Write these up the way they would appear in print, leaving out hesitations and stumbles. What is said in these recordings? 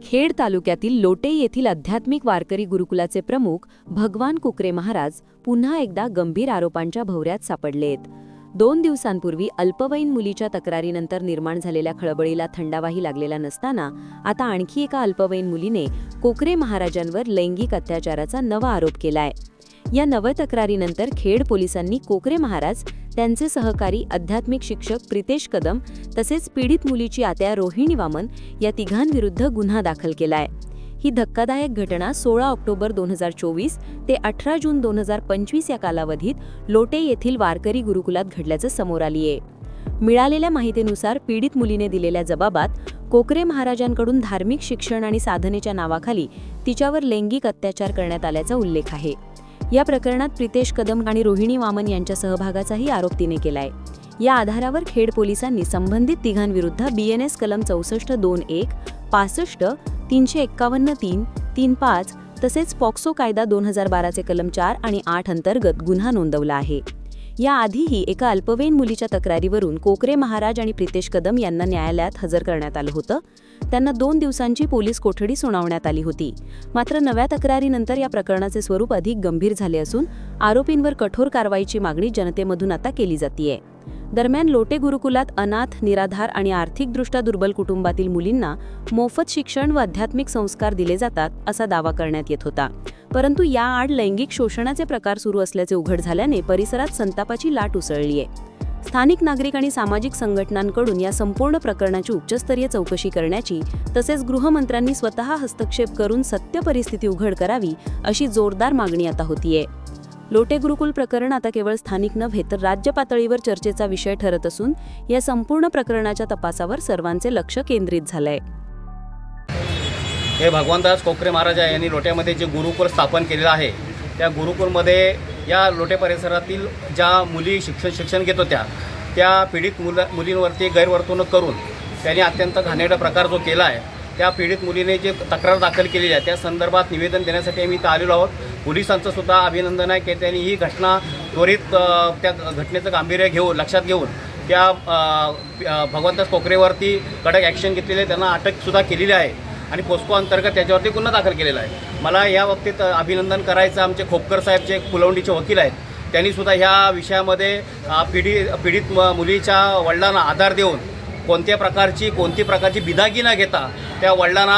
खेड तालुक्यातील लोटे येथील आध्यात्मिक वारकरी गुरुकुलाचे प्रमुख भगवान कोकरे महाराज पुन्हा एकदा गंभीर आरोपांच्या भोवऱ्यात सापडलेत। 2 दिवसांपूर्वी अल्पवयीन मुलीच्या तक्रारीनंतर निर्माण झालेल्या खळबळीला थंडावाही लागलेला नसताना आता आणखी एका अल्पवयीन मुलीने कोकरे महाराजांवर लैंगिक अत्याचाराचा नवा आरोप केलाय। या नव्या तक्रारीनंतर खेड पोलिसांनी कोकरे महाराज, त्यांचे सहकारी आध्यात्मिक शिक्षक प्रितेश कदम तसेच पीडित मुलीची आत्या रोहिणी वामन या तिघांविरुद्ध गुन्हा दाखल केलाय। ही धक्कादायक घटना 16 ऑक्टोबर 2024 ते 18 जून 2025 या कालावधीत लोटे येथील वारकरी गुरुकुलात घडल्याचं समोर आली आहे। मिळालेल्या माहितीनुसार पीडित मुलीने दिलेल्या जबाबात कोकरे महाराजांकडून धार्मिक शिक्षण आणि साधनेच्या नावाखाली तिच्यावर लैंगिक अत्याचार करण्यात आल्याचा उल्लेख आहे। या प्रकरणात प्रितेश कदम आणि रोहिणी वामन यांच्या सहभागाचाही आरोप तिने केलाय। या आधारावर खेड पोलिसांनी संबंधित तिघांविरुद्ध BNS कलम 64(2)(1), 65, 351(3), 35 तसेच पॉक्सो कायदा 2012 चे कलम 4 आणि 8 अंतर्गत गुन्हा नोंदवला आहे। याआधीही एका अल्पवयीन मुलीच्या तक्रारीवरून कोकरे महाराज आणि प्रितेश कदम यांना न्यायालयात हजर करण्यात आलं होतं। त्यांना 2 दिवसांची पोलीस कोठडी सुनावण्यात आली होती। मात्र नव्या तक्रारीनंतर या प्रकरणाचे स्वरूप अधिक गंभीर झाले असून आरोपींवर कठोर कारवाईची मागणी जनतेमधून आता केली जातीये। दरम्यान लोटे गुरुकुलात अनाथ, निराधार आणि आर्थिकदृष्ट्या दुर्बल कुटुंबातील मुलींना मोफत शिक्षण व आध्यात्मिक संस्कार दिले जातात असा दावा करण्यात येत होता। परंतु याआड लैंगिक शोषणाचे प्रकार सुरू असल्याचे उघड झाल्याने परिसरात संतापाची लाट उसळली आहे। स्थानिक नागरिक आणि सामाजिक संघटनांकडून या संपूर्ण प्रकरणाची उच्चस्तरीय चौकशी करण्याची तसेच गृहमंत्र्यांनी स्वतः हस्तक्षेप करून सत्य परिस्थिती उघड करावी अशी जोरदार मागणी आता होतीये। लोटे गुरुकुल प्रकरण आता केवळ स्थानिक नव्हे तर राज्य पातळीवर चर्चेचा विषय ठरत असून या संपूर्ण प्रकरणाच्या तपासावर सर्वांचे लक्ष केंद्रित झालंय। हे भगवानदास कोकरे महाराज यांनी लोट्यामध्ये जे गुरुकुल स्थापन केलेलं आहे, त्या गुरुकुलमध्ये या लोटे परिसरातील ज्या मुली शिक्षण घेत होत्या त्या पीडित मुलींवरती गैरवर्तणूक करून त्यांनी अत्यंत घाणेरडा प्रकार जो केला आहे, त्या पीडित मुलीने जे तक्रार दाखल केलेली आहे त्या संदर्भात निवेदन देण्यासाठी आम्ही इथं आलेलो आहोत। पोलिसांचं सुद्धा अभिनंदन आहे की त्यांनी ही घटना त्वरित त्या घटनेचं गांभीर्य लक्षात घेऊन त्या भगवंतास कोकरेवरती कडक ॲक्शन घेतलेली आहे, त्यांना अटकसुद्धा केलेली आहे आणि पोस्को अंतर्गत त्याच्यावरती गुन्हा दाखल केलेला आहे। मला या बाबतीत अभिनंदन करायचं आमचे खोपकर साहेब जे पुलवंडीचे वकील आहेत, त्यांनी सुद्धा ह्या विषयामध्ये पीडित मुलीच्या वडिलांना आधार देऊन कोणती प्रकारची बिदागी न घेता त्या वडिलांना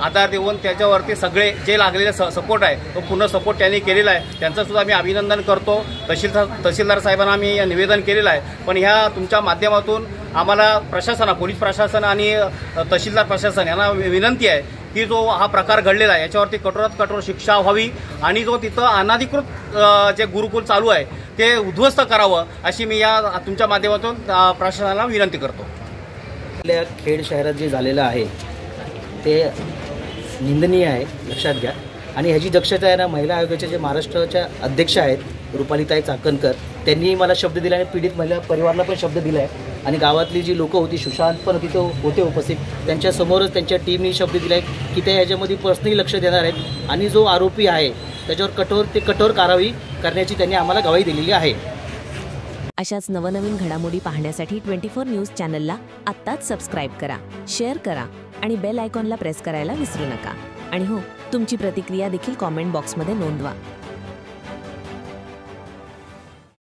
आधार देऊन त्याच्यावरती सगळे जे लागलेले सपोर्ट आहे तो पूर्ण सपोर्ट त्यांनी केलेला आहे। त्यांचं सुद्धा मी अभिनंदन करतो। तहसीलदार साहेबांना आम्ही निवेदन केलेलं आहे, पण ह्या तुमच्या माध्यमातून आम्हाला पोलीस प्रशासन आणि तहसीलदार प्रशासन यांना विनंती आहे की जो हा प्रकार घडलेला आहे याच्यावरती कठोरात कठोर शिक्षा व्हावी आणि जो तिथं अनाधिकृत जे गुरुकुल चालू आहे ते उद्ध्वस्त करावं अशी मी या तुमच्या माध्यमातून प्रशासनाला विनंती करतो। आपल्या खेड शहरात जे झालेलं आहे ते निंदनीय आहे, लक्षात घ्या। आणि ह्याची दक्षता आहे ना, महिला आयोगाचे जे महाराष्ट्राच्या अध्यक्ष आहेत रुपालीताई चाकणकर, त्यांनी मला शब्द दिला आणि पीडित महिला परिवाराला पण शब्द दिला आहे आणि गावातली जी लोकं होती, सुशांत पण तिथं होते उपस्थित, त्यांच्यासमोरच त्यांच्या टीमनी शब्द दिला आहे की ते ह्याच्यामध्ये पर्सनली लक्ष देणार आहेत आणि जो आरोपी आहे त्याच्यावर कठोर कारवाई करण्याची त्यांनी आम्हाला ग्वाही दिलेली आहे। अशाच नवनवीन घडामोडी पाहण्यासाठी 24 न्यूज चॅनलला आत्ताच सबस्क्राईब करा, शेअर करा आणि बेल आयकॉनला प्रेस करायला विसरू नका। आणि हो, तुमची प्रतिक्रिया देखील कॉमेंट बॉक्समध्ये नोंदवा।